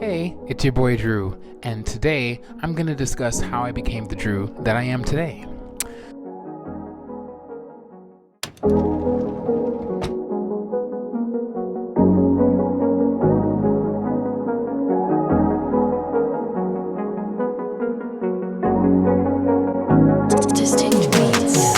Hey, it's your boy Drew, and today I'm going to discuss how I became the Drew that I am today. Distinct beats.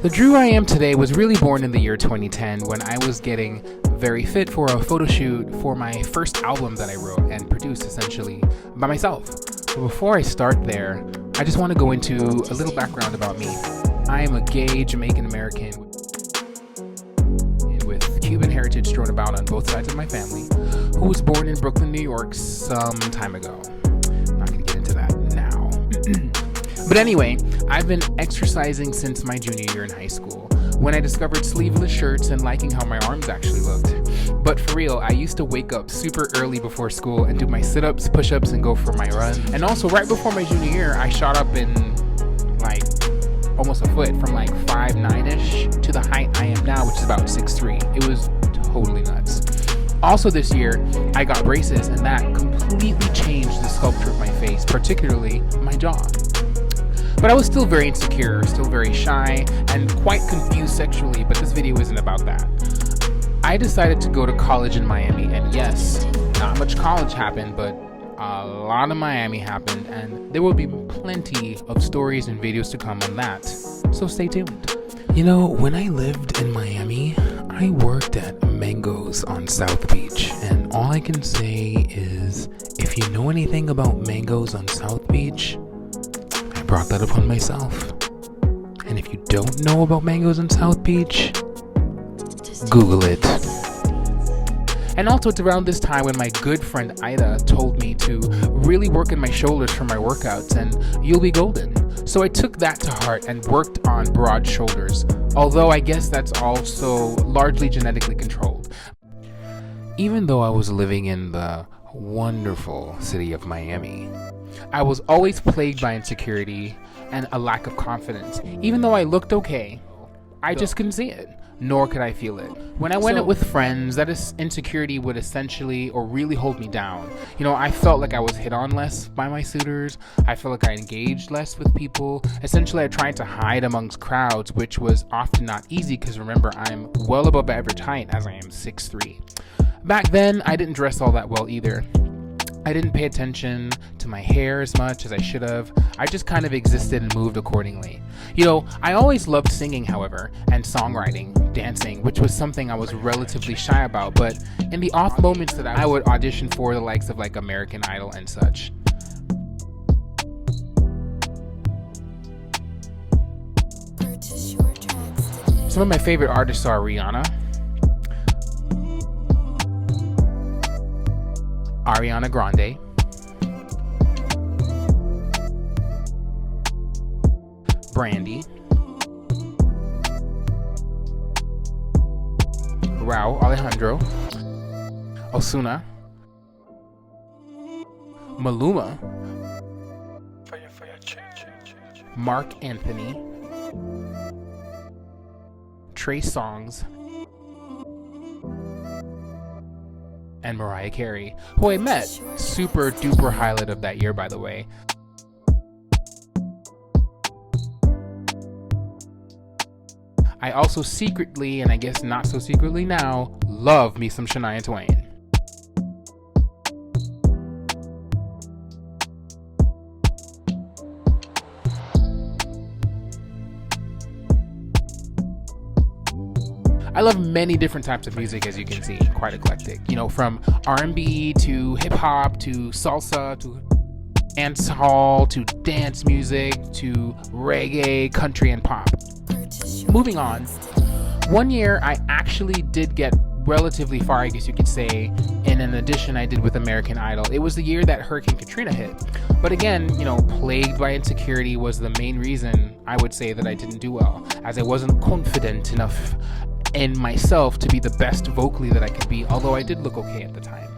The Drew I am today was really born in the year 2010 when I was getting very fit for a photo shoot for my first album that I wrote and produced essentially by myself. But before I start there, I just want to go into a little background about me. I am a gay Jamaican American with Cuban heritage strewn about on both sides of my family, who was born in Brooklyn, New York some time ago. I'm not going to get into that now. But anyway, I've been exercising since my junior year in high school, when I discovered sleeveless shirts and liking how my arms actually looked. But for real, I used to wake up super early before school and do my sit-ups, push-ups, and go for my run. And also, right before my junior year, I shot up in like almost a foot, from like 5'9"-ish to the height I am now, which is about 6'3". It was totally nuts. Also this year, I got braces, and that completely changed the sculpture of my face, particularly my jaw. But I was still very insecure, still very shy, and quite confused sexually, but this video isn't about that. I decided to go to college in Miami, and yes, not much college happened, but a lot of Miami happened, and there will be plenty of stories and videos to come on that, so stay tuned. You know, when I lived in Miami, I worked at Mango's on South Beach, and all I can say is, if you know anything about Mango's on South Beach, I brought that upon myself. And if you don't know about Mango's on South Beach, Google it. And also, it's around this time when my good friend Ida told me to really work in my shoulders for my workouts and you'll be golden. So I took that to heart and worked on broad shoulders, although I guess that's also largely genetically controlled. Even though I was living in the wonderful city of Miami, I was always plagued by insecurity and a lack of confidence. Even though I looked okay, I just couldn't see it, nor could I feel it. When I went out with friends, that insecurity would essentially or really hold me down. You know, I felt like I was hit on less by my suitors. I felt like I engaged less with people. Essentially, I tried to hide amongst crowds, which was often not easy because remember, I'm well above average height as I am 6'3". Back then, I didn't dress all that well either. I didn't pay attention to my hair as much as I should have. I just kind of existed and moved accordingly. You know, I always loved singing, however, and songwriting, dancing, which was something I was relatively shy about, but in the off moments that I would audition for the likes of like American Idol and such. Some of my favorite artists are Rihanna, Ariana Grande, Brandy, Rauw Alejandro, Ozuna, Maluma, Mark Anthony, Trey Songz, and Mariah Carey, who I met. Super duper highlight of that year, by the way. I also secretly, and I guess not so secretly now, love me some Shania Twain. I love many different types of music, as you can see, quite eclectic. You know, from R&B to hip hop to salsa to dancehall to dance music to reggae, country, and pop. Moving on, one year I actually did get relatively far, I guess you could say, in an audition I did with American Idol. It was the year that Hurricane Katrina hit. But again, you know, plagued by insecurity was the main reason I would say that I didn't do well, as I wasn't confident enough in myself to be the best vocally that I could be, although I did look okay at the time.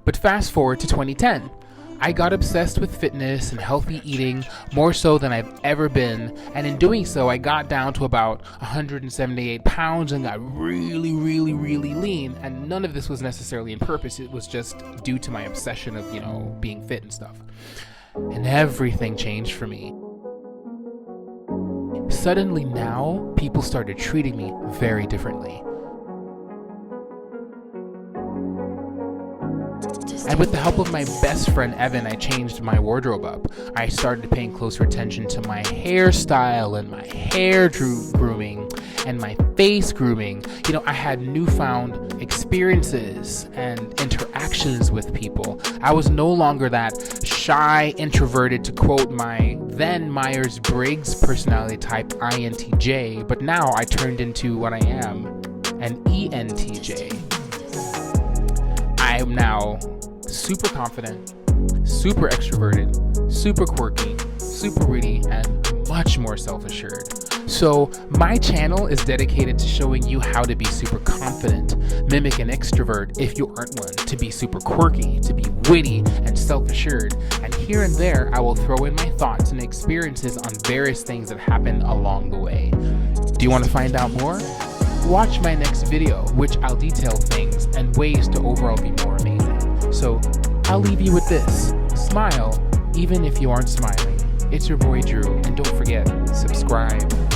But fast forward to 2010. I got obsessed with fitness and healthy eating more so than I've ever been, and in doing so, I got down to about 178 pounds and got really, really, really lean, and none of this was necessarily in purpose. It was just due to my obsession of, being fit and stuff. And everything changed for me. Suddenly now, people started treating me very differently. And with the help of my best friend Evan, I changed my wardrobe up. I started paying closer attention to my hairstyle and my hair grooming and my face grooming. I had newfound experiences and interactions with people. I was no longer that shy, introverted, to quote my then Myers-Briggs personality type INTJ, but now I turned into what I am, an ENTJ. I am now super confident, super extroverted, super quirky, super witty, and much more self-assured. So my channel is dedicated to showing you how to be super confident, mimic an extrovert if you aren't one, to be super quirky, to be witty and self-assured, and here and there I will throw in my thoughts and experiences on various things that happen along the way. Do you want to find out more? Watch my next video, which I'll detail things and ways to overall be more amazing. So I'll leave you with this. Smile, even if you aren't smiling. It's your boy Drew, and don't forget, subscribe.